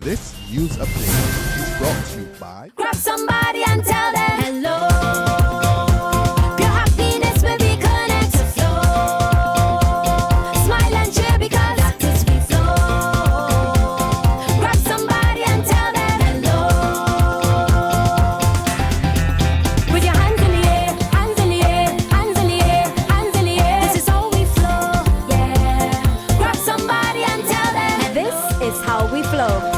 This news update is brought to you by Grab somebody and tell them hello. Your happiness will be connect to flow. Smile and cheer because that is we flow. Grab somebody and tell them hello. With your hands in the air, hands in the air, hands in the air, hands in the air. This is how we flow, yeah. Grab somebody and tell them this is how we flow.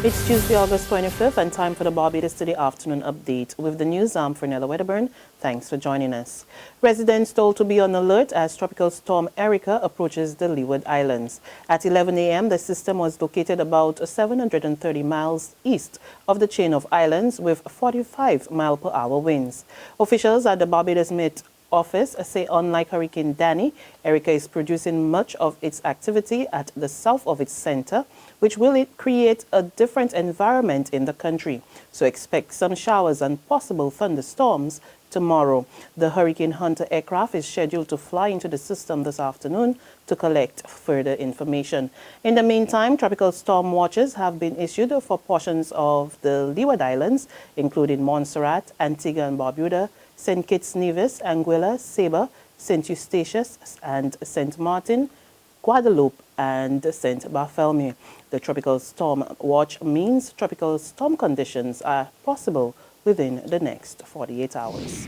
It's Tuesday, August 25th, and time for the Barbados Today afternoon update. With the news, I'm Fernella Wedderburn. Thanks for joining us. Residents told to be on alert as Tropical Storm Erika approaches the Leeward Islands. At 11 a.m., the system was located about 730 miles east of the chain of islands with 45-mile-per-hour winds. Officials at the Barbados Met Office say unlike Hurricane Danny, Erika is producing much of its activity at the south of its center, which will create a different environment in the country. So expect some showers and possible thunderstorms tomorrow. The Hurricane Hunter aircraft is scheduled to fly into the system this afternoon to collect further information. In the meantime, tropical storm watches have been issued for portions of the Leeward Islands, including Montserrat, Antigua and Barbuda, St. Kitts Nevis, Anguilla, Saba, St. Eustatius and St. Martin, Guadeloupe and St. Bartholomew. The tropical storm watch means tropical storm conditions are possible within the next 48 hours.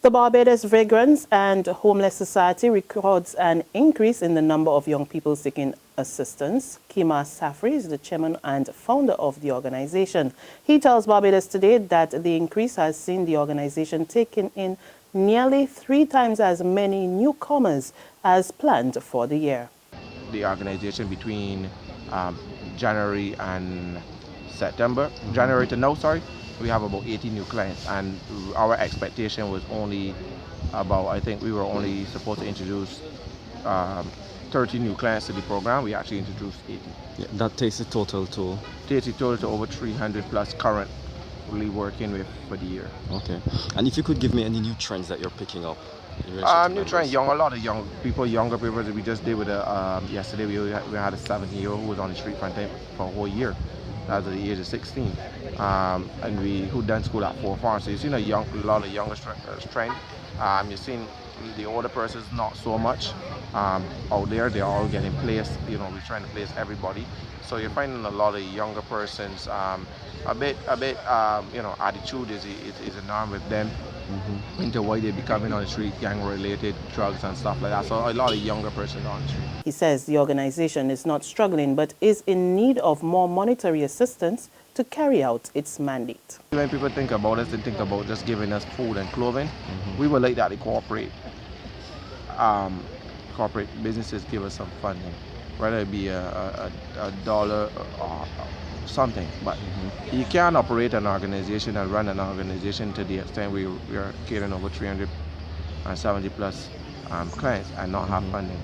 The Barbados Vagrants and Homeless Society records an increase in the number of young people seeking assistance. Kima Safri is the chairman and founder of the organization. He tells Barbados Today that the increase has seen the organization taking in nearly 3 times as many newcomers as planned for the year. The organization between January and September, January to now, we have about 80 new clients, and our expectation was only about, I think we were only supposed to introduce 30 new clients to the program. We actually introduced 80. Yeah, that takes the total to? Takes the total to over 300 plus currently working with for the year. Okay. And if you could give me any new trends that you're picking up? New trend, a lot of younger people that we just did with yesterday. We had a 17-year-old who was on the street front time for a whole year. That was at the age of 16, and who done school at 4 farms. So you've seen a lot of younger trend. You've seen the older persons not so much out there. They're all getting placed. We're trying to place everybody. So you're finding a lot of younger persons. A bit. Attitude is a norm with them. Into why they're becoming on the street, gang-related drugs and stuff like that. So a lot of younger persons on the street. He says the organization is not struggling but is in need of more monetary assistance to carry out its mandate. When people think about us, they think about just giving us food and clothing. We would like that the corporate businesses give us some funding, whether it be a dollar or something, but you can't operate an organization and run an organization to the extent we are catering over 370 plus clients and not have funding.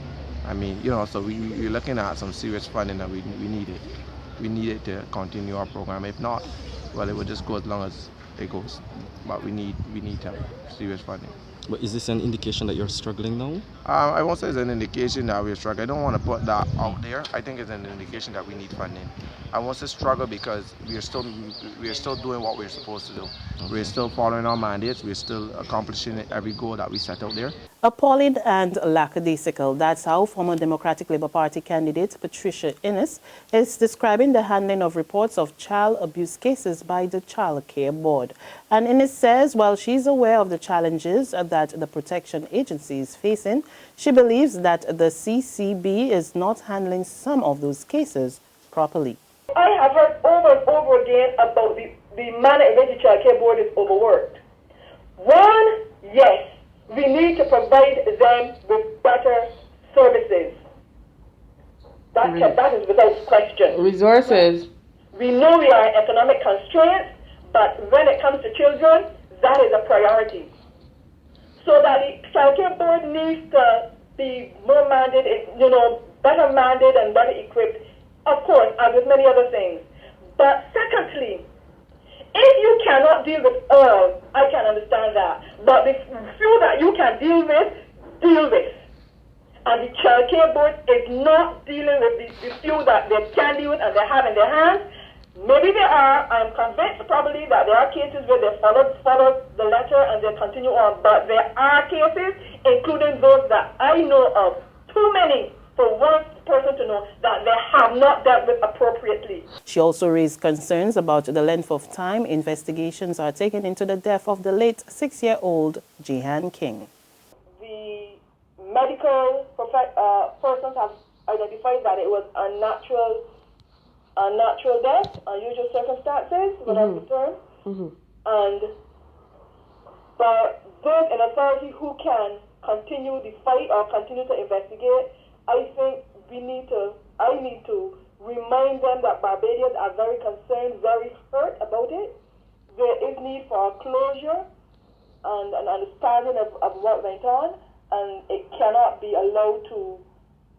I mean, so we're looking at some serious funding that we need it. We need it to continue our program. If not, well, it will just go as long as it goes. But we need to have serious funding. But is this an indication that you're struggling now? I won't say it's an indication that we're struggling. I don't want to put that out there. I think it's an indication that we need funding. I won't say struggle because we are still doing what we're supposed to do. We're still following our mandates. We're still accomplishing every goal that we set out there. Appalling and lackadaisical. That's how former Democratic Labour Party candidate Patricia Innes is describing the handling of reports of child abuse cases by the Child Care Board. And Innes says while she's aware of the challenges that the protection agency is facing, she believes that the CCB is not handling some of those cases properly. I have heard over and over again about the manner in which the Child Care Board is overworked. One, yes, we need to provide them with better services. That is without question. Resources. We know we are in economic constraints, but when it comes to children, that is a priority. So that the Child Care Board needs to be more mandated, better mandated and better equipped, of course, as with many other things. But secondly, if you cannot deal with all, I can understand that. But the few that you can deal with, deal with. And the child care board is not dealing with the few that they can deal with and they have in their hands. Maybe there are, I'm convinced probably that there are cases where they follow the letter and they continue on, but there are cases, including those that I know of, too many for one person to know, that they have not dealt with appropriately. She also raised concerns about the length of time investigations are taken into the death of the late 6-year-old Jehan King. The medical persons have identified that it was unnatural death, unusual circumstances, whatever the term. But those in authority who can continue the fight or continue to investigate, I think I need to remind them that Barbadians are very concerned, very hurt about it. There is need for a closure and an understanding of what went on, and it cannot be allowed to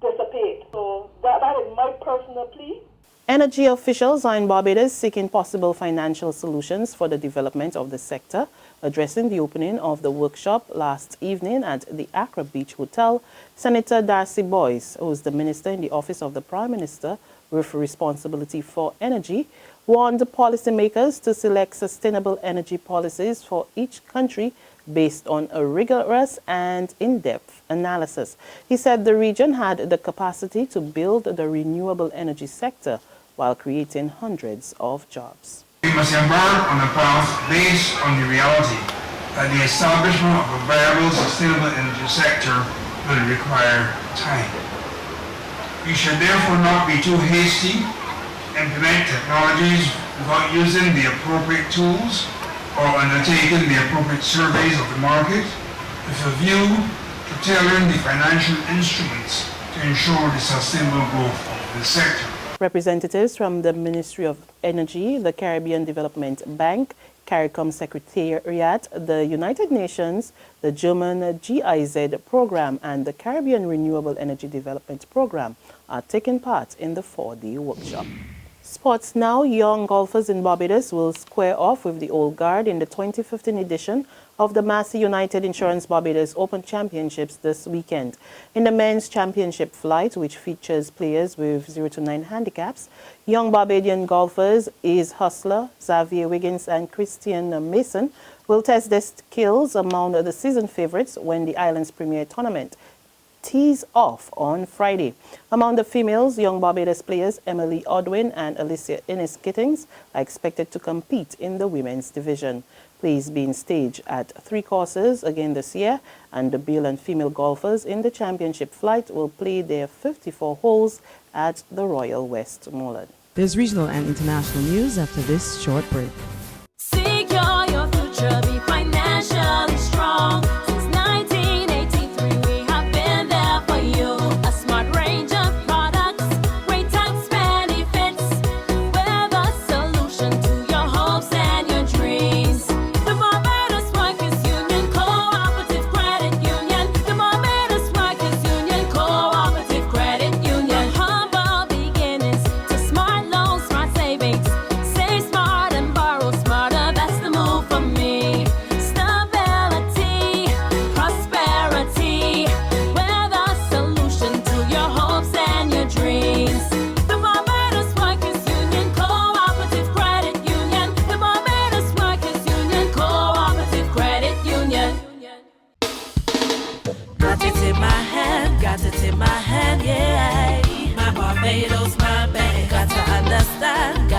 dissipate. So that is my personal plea. Energy officials are in Barbados seeking possible financial solutions for the development of the sector. Addressing the opening of the workshop last evening at the Accra Beach Hotel, Senator Darcy Boyce, who is the Minister in the Office of the Prime Minister with responsibility for energy, warned policymakers to select sustainable energy policies for each country based on a rigorous and in-depth analysis. He said the region had the capacity to build the renewable energy sector while creating hundreds of jobs. We must embark on a path based on the reality that the establishment of a viable, sustainable energy sector will require time. We should therefore not be too hasty, implement technologies without using the appropriate tools or undertaking the appropriate surveys of the market with a view to tailoring the financial instruments to ensure the sustainable growth of the sector. Representatives from the Ministry of Energy, the Caribbean Development Bank, CARICOM Secretariat, the United Nations, the German GIZ program, and the Caribbean Renewable Energy Development Program are taking part in the 4-day workshop. Sports now. Young golfers in Barbados will square off with the old guard in the 2015 edition of the Massey United Insurance Barbados Open Championships this weekend. In the men's championship flight, which features players with 0 to 9 handicaps, young Barbadian golfers Ace Hustler, Xavier Wiggins and Christian Mason will test their skills among the season favorites when the island's premier tournament tees off on Friday. Among the females, young Barbados players Emily Odwin and Alicia Innes-Gittings are expected to compete in the women's division. Plays being staged at 3 courses again this year, and the male and female golfers in the championship flight will play their 54 holes at the Royal Westmoreland. There's regional and international news after this short break. Secure your future, be financially strong. Since 1983, we have been there for you. A smart range of products, great tax benefits. We're the solution to your hopes and your dreams. The Barbados Workers Union Cooperative Credit Union. The Barbados Workers Union Cooperative Credit Union. Humble beginnings to smart loans, smart savings. Save smart and borrow smarter. That's the move for me. Stability, prosperity. We're the solution to your hopes and your dreams. The Barbados Workers Union Cooperative Credit Union. The Barbados Workers Union Cooperative Credit Union. Got it in my hand, yeah. My Barbados, my bank. Got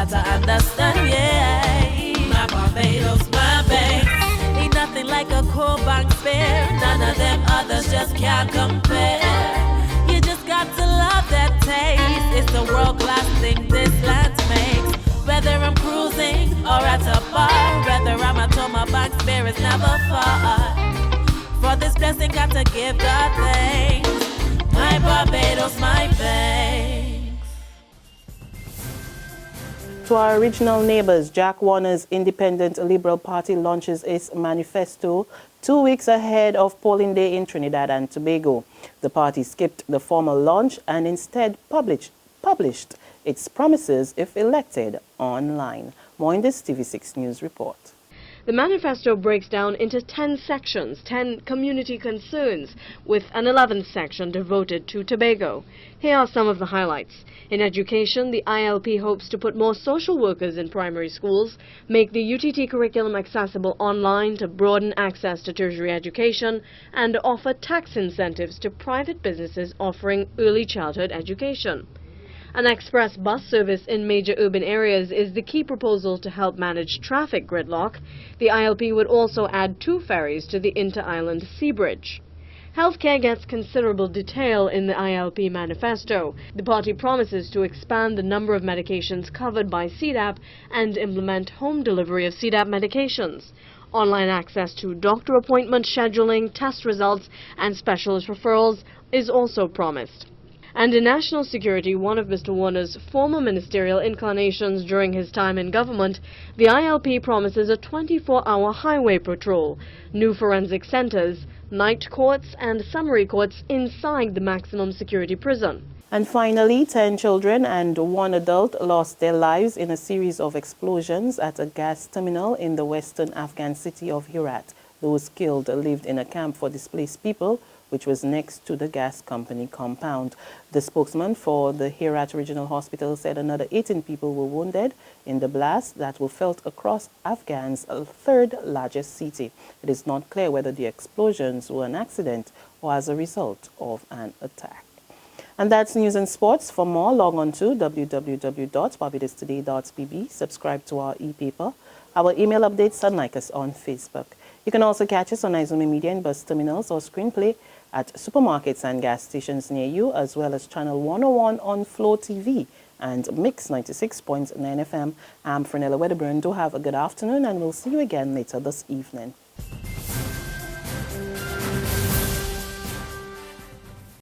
to understand, yeah. My Barbados, my bank. Ain't nothing like a core bank spare. None of them others just can't compare. You just got to love that taste. It's the world-class thing this land makes. Whether I'm cruising or at a bar, whether I'm at home, my bank spare is never far. For this blessing, got to give God thanks. My Barbados, my bank. To our regional neighbors, Jack Warner's Independent Liberal Party launches its manifesto 2 weeks ahead of polling day in Trinidad and Tobago. The party skipped the formal launch and instead published its promises if elected online. More in this TV6 News report. The manifesto breaks down into 10 sections, 10 community concerns, with an 11th section devoted to Tobago. Here are some of the highlights. In education, the ILP hopes to put more social workers in primary schools, make the UTT curriculum accessible online to broaden access to tertiary education, and offer tax incentives to private businesses offering early childhood education. An express bus service in major urban areas is the key proposal to help manage traffic gridlock. The ILP would also add 2 ferries to the inter-island sea bridge. Healthcare gets considerable detail in the ILP manifesto. The party promises to expand the number of medications covered by CDAP and implement home delivery of CDAP medications. Online access to doctor appointment scheduling, test results, and specialist referrals is also promised. And in national security, one of Mr. Warner's former ministerial inclinations during his time in government, the ILP promises a 24-hour highway patrol, new forensic centers, night courts and summary courts inside the maximum security prison. And finally, 10 children and 1 adult lost their lives in a series of explosions at a gas terminal in the western Afghan city of Herat. Those killed lived in a camp for displaced people, which was next to the gas company compound. The spokesman for the Herat Regional Hospital said another 18 people were wounded in the blasts that were felt across Afghan's third largest city. It is not clear whether the explosions were an accident or as a result of an attack. And that's news and sports. For more, log on to www.barbadostoday.pb. Subscribe to our e-paper, our email updates, and like us on Facebook. You can also catch us on Izumi Media in bus terminals or screenplay at supermarkets and gas stations near you, as well as Channel 101 on Flow TV and Mix 96.9 FM. I'm Frenella Wedderburn. Do have a good afternoon, and we'll see you again later this evening.